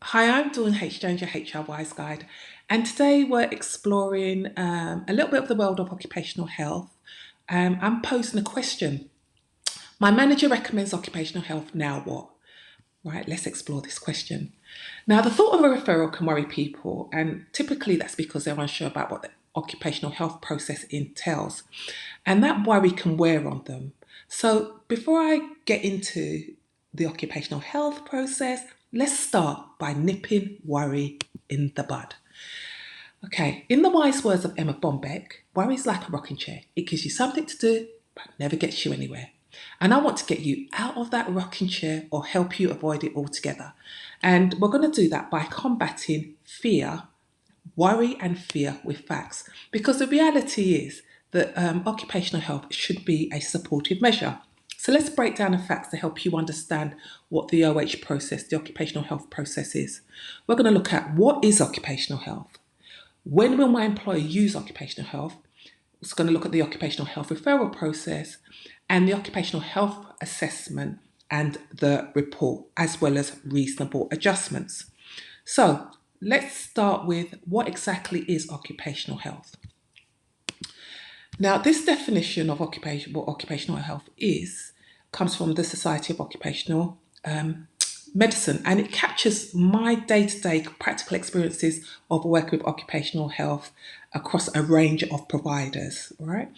Hi, I'm Dawn H. Jones, your HR Wise Guide, and today we're exploring a little bit of the world of occupational health. I'm posing a question. My manager recommends occupational health, now what? Right, let's explore this question. Now, the thought of a referral can worry people, and typically that's because they're unsure about what the occupational health process entails, and that worry can wear on them. So, before I get into the occupational health process, let's start by nipping worry in the bud. Okay, in the wise words of Emma Bombeck, worry is like a rocking chair. It gives you something to do, but never gets you anywhere. And I want to get you out of that rocking chair or help you avoid it altogether. And we're going to do that by combating fear, worry, and fear with facts. Because the reality is that occupational health should be a supportive measure. So let's break down the facts to help you understand what the OH process, the occupational health process is. We're going to look at what is occupational health. When will my employer use occupational health? It's going to look at the occupational health referral process and the occupational health assessment and the report, as well as reasonable adjustments. So let's start with what exactly is occupational health. Now, this definition of what occupational health is comes from the Society of Occupational Medicine, and it captures my day-to-day practical experiences of working with occupational health across a range of providers. Right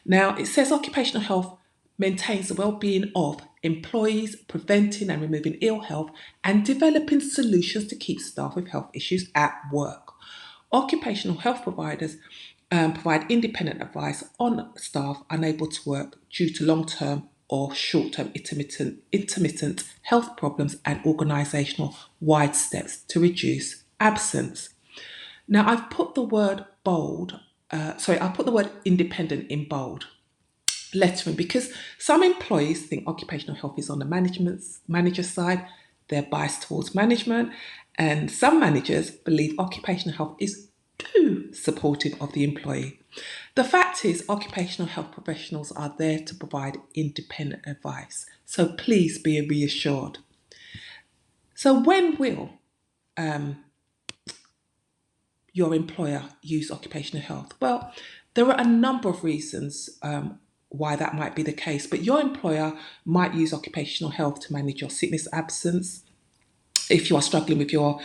now, it says occupational health maintains the well-being of employees, preventing and removing ill health, and developing solutions to keep staff with health issues at work. Occupational health providers provide independent advice on staff unable to work due to long-term or short-term intermittent health problems and organisational wide steps to reduce absence. Now, I've put the word I put the word independent in bold lettering because some employees think occupational health is on the manager side, they're biased towards management, and some managers believe occupational health is too supportive of the employee. The fact is, occupational health professionals are there to provide independent advice, so please be reassured. So, when will your employer use occupational health? Well, there are a number of reasons why that might be the case, but your employer might use occupational health to manage your sickness absence. If you are struggling with your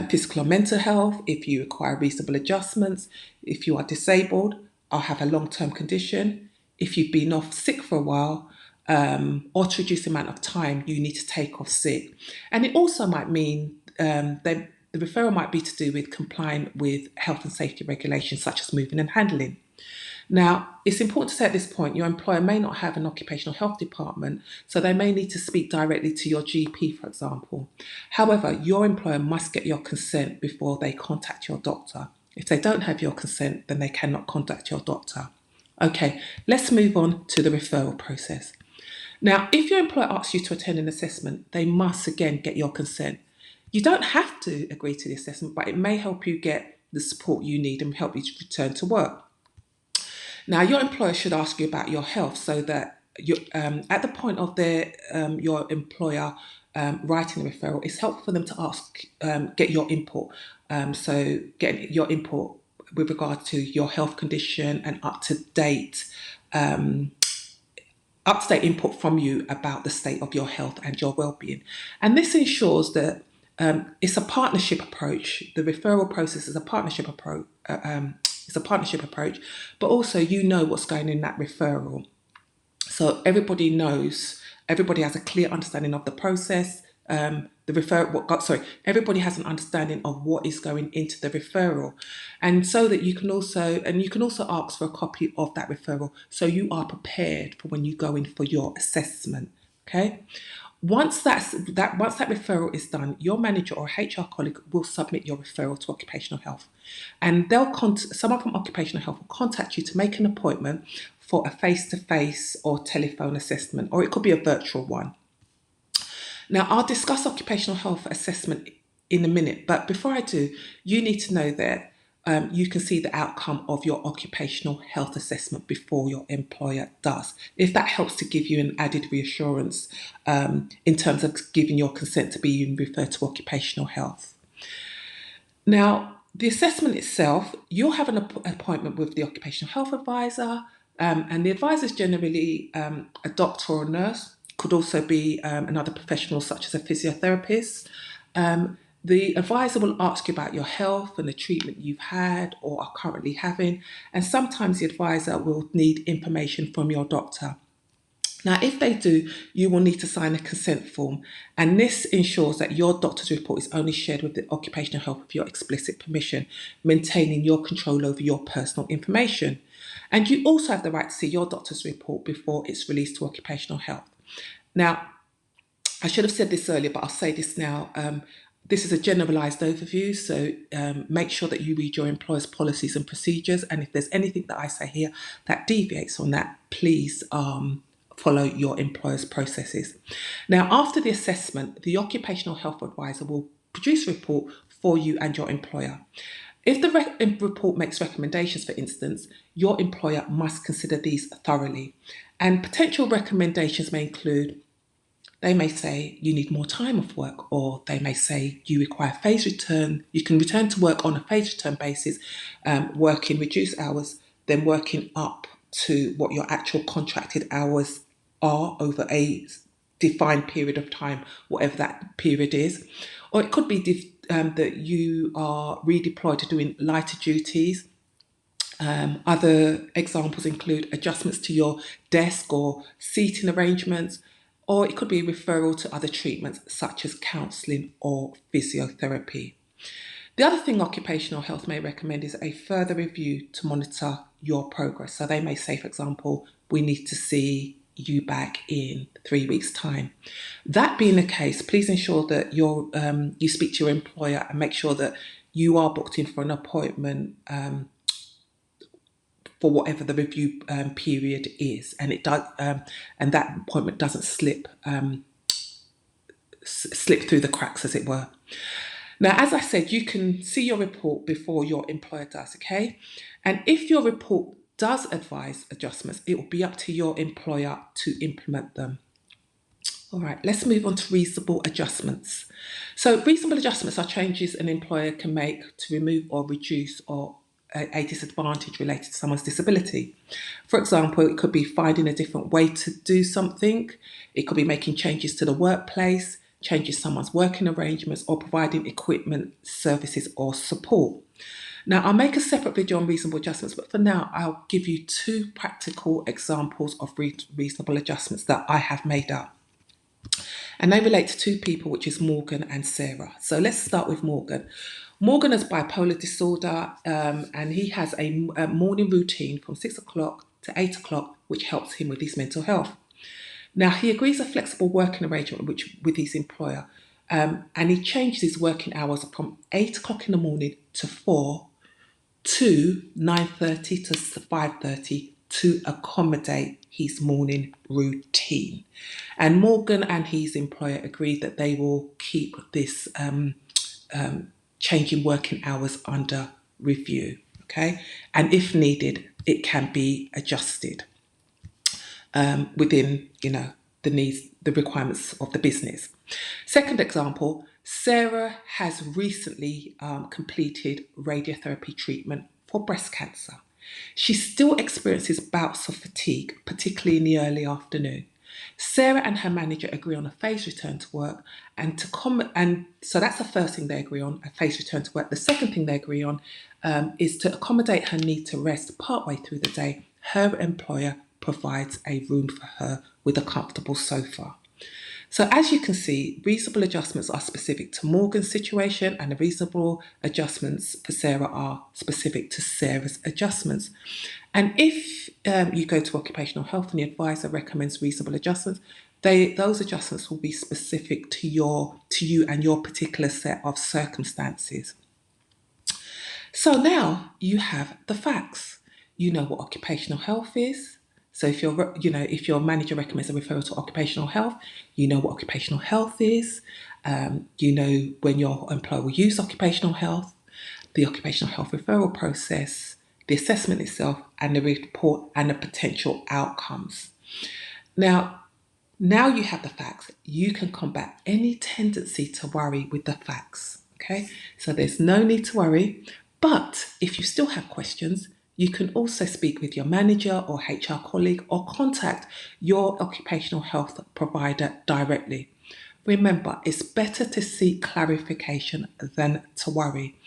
physical or mental health, if you require reasonable adjustments, if you are disabled or have a long term condition, if you've been off sick for a while, or to reduce the amount of time you need to take off sick. And it also might mean that the referral might be to do with complying with health and safety regulations such as moving and handling. Now, it's important to say at this point, your employer may not have an occupational health department, so they may need to speak directly to your GP, for example. However, your employer must get your consent before they contact your doctor. If they don't have your consent, then they cannot contact your doctor. Okay, let's move on to the referral process. Now, if your employer asks you to attend an assessment, they must again get your consent. You don't have to agree to the assessment, but it may help you get the support you need and help you to return to work. Now, your employer should ask you about your health so that you, at the point of your employer writing the referral, it's helpful for them to get your input. So, get your input with regard to your health condition and up to date input from you about the state of your health and your well-being. And this ensures that it's a partnership approach. The referral process is a partnership approach. It's a partnership approach, but also you know what's going in that referral. So everybody has a clear understanding of the process. Everybody has an understanding of what is going into the referral, and so that you can also ask for a copy of that referral, so you are prepared for when you go in for your assessment. Okay. Once that referral is done, your manager or HR colleague will submit your referral to occupational health, and someone from occupational health will contact you to make an appointment for a face-to-face or telephone assessment, or it could be a virtual one. Now, I'll discuss occupational health assessment in a minute, but before I do, you need to know that you can see the outcome of your occupational health assessment before your employer does. If that helps to give you an added reassurance in terms of giving your consent to being referred to occupational health. Now, the assessment itself, you'll have an appointment with the occupational health advisor, and the advisor is generally a doctor or a nurse, could also be another professional such as a physiotherapist. The advisor will ask you about your health and the treatment you've had or are currently having, and sometimes the advisor will need information from your doctor. Now, if they do, you will need to sign a consent form, and this ensures that your doctor's report is only shared with the occupational health with your explicit permission, maintaining your control over your personal information. And you also have the right to see your doctor's report before it's released to occupational health. Now, I should have said this earlier, but I'll say this now. This is a generalised overview, so make sure that you read your employer's policies and procedures. And if there's anything that I say here that deviates on that, please follow your employer's processes. Now, after the assessment, the occupational health advisor will produce a report for you and your employer. If the report makes recommendations, for instance, your employer must consider these thoroughly. And potential recommendations may include, they may say you need more time off work, or they may say you require phase return. You can return to work on a phase return basis, working reduced hours, then working up to what your actual contracted hours are over a defined period of time, whatever that period is. Or it could be that you are redeployed to doing lighter duties. Other examples include adjustments to your desk or seating arrangements, or it could be a referral to other treatments such as counselling or physiotherapy. The other thing occupational health may recommend is a further review to monitor your progress. So they may say, for example, we need to see you back in 3 weeks' time. That being the case, please ensure that you speak to your employer and make sure that you are booked in for an appointment for whatever the review period is, and it does, and that appointment doesn't slip through the cracks, as it were. Now, as I said, you can see your report before your employer does, okay? And if your report does advise adjustments, it will be up to your employer to implement them. All right, let's move on to reasonable adjustments. So reasonable adjustments are changes an employer can make to remove or reduce or a disadvantage related to someone's disability. For example, it could be finding a different way to do something. It could be making changes to the workplace, changes someone's working arrangements, or providing equipment, services, or support. Now, I'll make a separate video on reasonable adjustments, but for now, I'll give you two practical examples of reasonable adjustments that I have made up. And they relate to two people, which is Morgan and Sarah. So let's start with Morgan. Morgan has bipolar disorder, and he has a morning routine from 6 o'clock to 8 o'clock, which helps him with his mental health. Now, he agrees a flexible working arrangement with his employer, and he changes his working hours from 8 o'clock in the morning to 4 to 9:30 to 5:30 to accommodate his morning routine. And Morgan and his employer agreed that they will keep this changing working hours under review, okay? And if needed, it can be adjusted within, the needs, the requirements of the business. Second example, Sarah has recently completed radiotherapy treatment for breast cancer. She still experiences bouts of fatigue, particularly in the early afternoon. Sarah and her manager agree on a phased return to work, and so that's the first thing they agree on, a phased return to work. The second thing they agree on is to accommodate her need to rest partway through the day. Her employer provides a room for her with a comfortable sofa. So as you can see, reasonable adjustments are specific to Morgan's situation, and the reasonable adjustments for Sarah are specific to Sarah's adjustments. And if you go to occupational health and the advisor recommends reasonable adjustments, those adjustments will be specific to you and your particular set of circumstances. So now you have the facts. You know what occupational health is. So if your manager recommends a referral to occupational health, you know what occupational health is. You know when your employer will use occupational health, the occupational health referral process, the assessment itself, and the report and the potential outcomes. Now you have the facts. You can combat any tendency to worry with the facts. Okay, so there's no need to worry. But if you still have questions, you can also speak with your manager or HR colleague or contact your occupational health provider directly. Remember, it's better to seek clarification than to worry.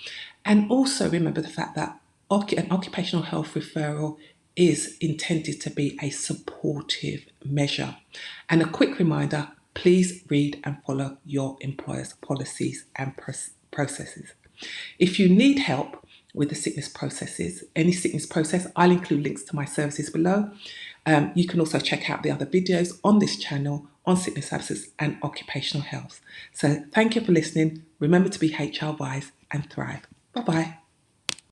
And also remember the fact that an occupational health referral is intended to be a supportive measure. And a quick reminder, please read and follow your employer's policies and processes. If you need help with the sickness processes, any sickness process, I'll include links to my services below. You can also check out the other videos on this channel on sickness absence and occupational health. So thank you for listening. Remember to be HR wise and thrive. Bye bye.